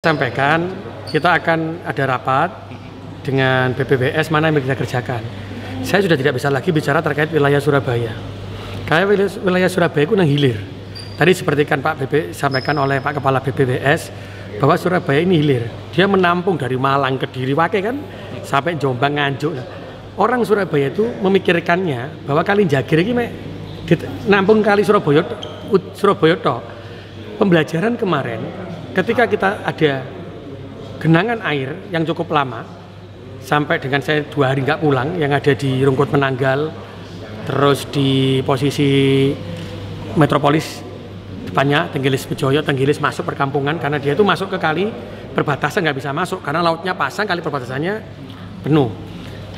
Sampaikan kita akan ada rapat dengan BPWS mana yang kita kerjakan. Saya sudah tidak bisa lagi bicara terkait wilayah Surabaya. Kayak wilayah Surabaya itu nang hilir. Tadi seperti kan Pak BP sampaikan oleh Pak Kepala BPWS bahwa Surabaya ini hilir. Dia menampung dari Malang, Kediri, Wake kan sampai Jombang, Nganjuk. Orang Surabaya itu memikirkannya bahwa kali Jagir ini nampung kali Surabaya toh. Pembelajaran kemarin ketika kita ada genangan air yang cukup lama sampai dengan saya 2 hari nggak pulang, yang ada di Rungkut Menanggal, terus di posisi Metropolis depannya Tenggilis Bejoyo, Tenggilis masuk perkampungan karena dia itu masuk ke kali perbatasan nggak bisa masuk karena lautnya pasang, kali perbatasannya penuh.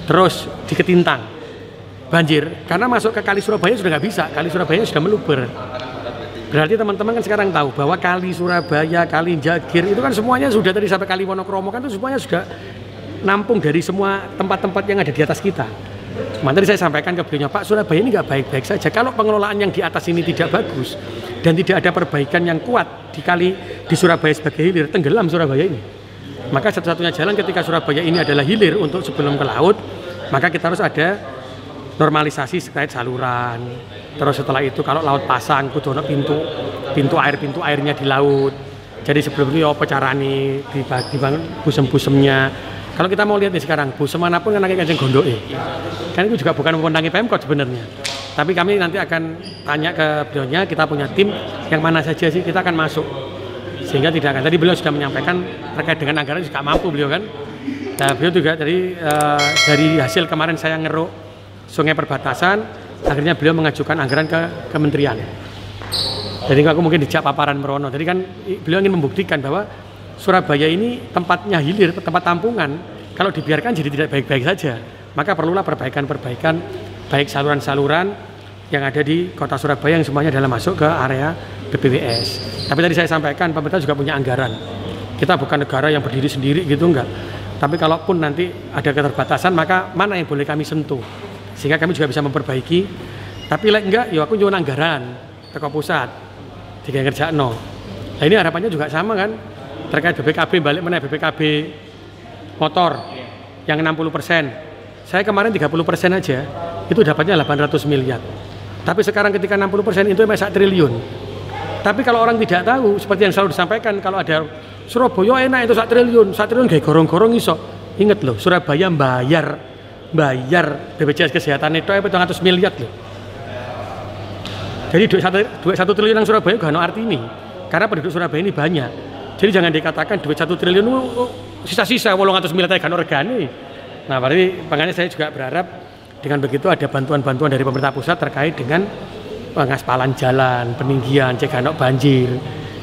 Terus di Ketintang banjir karena masuk ke kali Surabaya sudah nggak bisa, kali Surabaya sudah meluber. Berarti teman-teman kan sekarang tahu bahwa kali Surabaya, kali Jagir itu kan semuanya sudah tadi sampai kali Wonokromo kan itu semuanya sudah nampung dari semua tempat-tempat yang ada di atas kita. Cuma tadi saya sampaikan ke beliau, Pak, Surabaya ini nggak baik-baik saja. Kalau pengelolaan yang di atas ini tidak bagus dan tidak ada perbaikan yang kuat di kali di Surabaya sebagai hilir, tenggelam Surabaya ini. Maka satu-satunya jalan ketika Surabaya ini adalah hilir untuk sebelum ke laut, maka kita harus ada normalisasi terkait saluran. Terus setelah itu kalau laut pasang kudu ono pintu airnya di laut. Jadi sebelum itu apa carane dibangun busem-busemnya. Kalau kita mau lihat nih sekarang busem manapun kan kayak kancing gondoke. Kan itu juga bukan mewenangi Pemkot sebenarnya. Tapi kami nanti akan tanya ke beliaunya, kita punya tim yang mana saja sih kita akan masuk. Sehingga tidak akan. Tadi beliau sudah menyampaikan terkait dengan anggaran juga mampu beliau kan. Nah, beliau juga dari hasil kemarin saya ngeruk sungai perbatasan, akhirnya beliau mengajukan anggaran ke kementerian. Jadi aku mungkin dijak paparan merono. Jadi kan beliau ingin membuktikan bahwa Surabaya ini tempatnya hilir, tempat tampungan. Kalau dibiarkan jadi tidak baik-baik saja. Maka perlulah perbaikan-perbaikan baik saluran-saluran yang ada di kota Surabaya yang semuanya adalah masuk ke area BPWS. Tapi tadi saya sampaikan pemerintah juga punya anggaran. Kita bukan negara yang berdiri sendiri gitu enggak. Tapi kalaupun nanti ada keterbatasan maka mana yang boleh kami sentuh. Sehingga kami juga bisa memperbaiki. Tapi enggak, ya aku nyuwun anggaran teko pusat digawe ngerjakno. Nah ini harapannya juga sama kan terkait BPKB, balik mana BPKB motor yang 60%. Saya kemarin 30% aja itu dapatnya 800 miliar. Tapi sekarang ketika 60% itu memang 1 triliun. Tapi kalau orang tidak tahu seperti yang selalu disampaikan kalau ada Surabaya enak itu 1 triliun kayak gorong-gorong iso. Ingat loh, Surabaya bayar BPJS Kesehatan itu 700 miliar loh. Jadi duit 1 triliun yang Surabaya gak ada arti ini. Karena penduduk Surabaya ini banyak. Jadi jangan dikatakan duit 1 triliun sisa-sisa 800 miliar gak ada regane. Nah, berarti makanya saya juga berharap dengan begitu ada bantuan-bantuan dari pemerintah pusat terkait dengan pengaspalan jalan, peninggian, cegah banjir.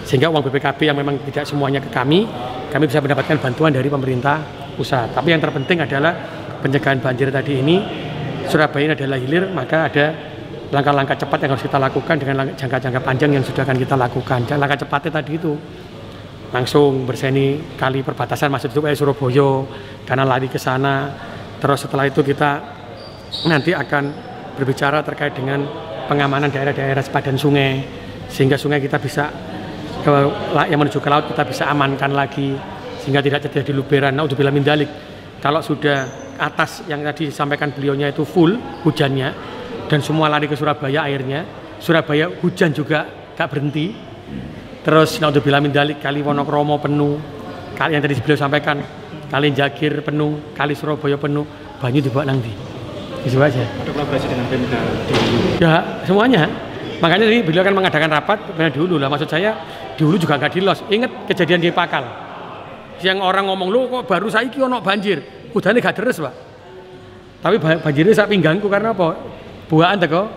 Sehingga uang BPKB yang memang tidak semuanya ke kami bisa mendapatkan bantuan dari pemerintah pusat. Tapi yang terpenting adalah pencegahan banjir tadi ini. Surabaya ini adalah hilir, maka ada langkah-langkah cepat yang harus kita lakukan dengan jangka-jangka panjang yang sudah akan kita lakukan. Langkah cepatnya tadi itu langsung berseni kali perbatasan masuk ke Surabaya karena lari ke sana. Terus setelah itu kita nanti akan berbicara terkait dengan pengamanan daerah-daerah sepadan sungai sehingga sungai kita bisa yang menuju ke laut kita bisa amankan lagi sehingga tidak terjadi luberan. Naudzubillah min dzalik. Kalau sudah atas yang tadi disampaikan beliaunya itu full hujannya dan semua lari ke Surabaya airnya, Surabaya hujan juga gak berhenti. Terus naudzubillah min dzalik kali Wonokromo penuh, kali yang tadi beliau sampaikan kali Jagir penuh, kali Surabaya penuh, banyu dibawa nang ndi. Itu aja. Ada kolaborasi dengan Pemda ya semuanya. Makanya tadi beliau akan mengadakan rapat di Hulu lah. Maksud saya di Hulu juga nggak dilos. Ingat kejadian di Pakal. Yang orang ngomong lu kok baru saiki ono banjir. Udahnya gak deres, Pak. Tapi banjirnya sak pinggangku karena apa? Buahan teko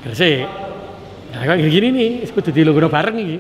Gresik. Nah, kayak gini nih, kudu dilungguhno bareng iki.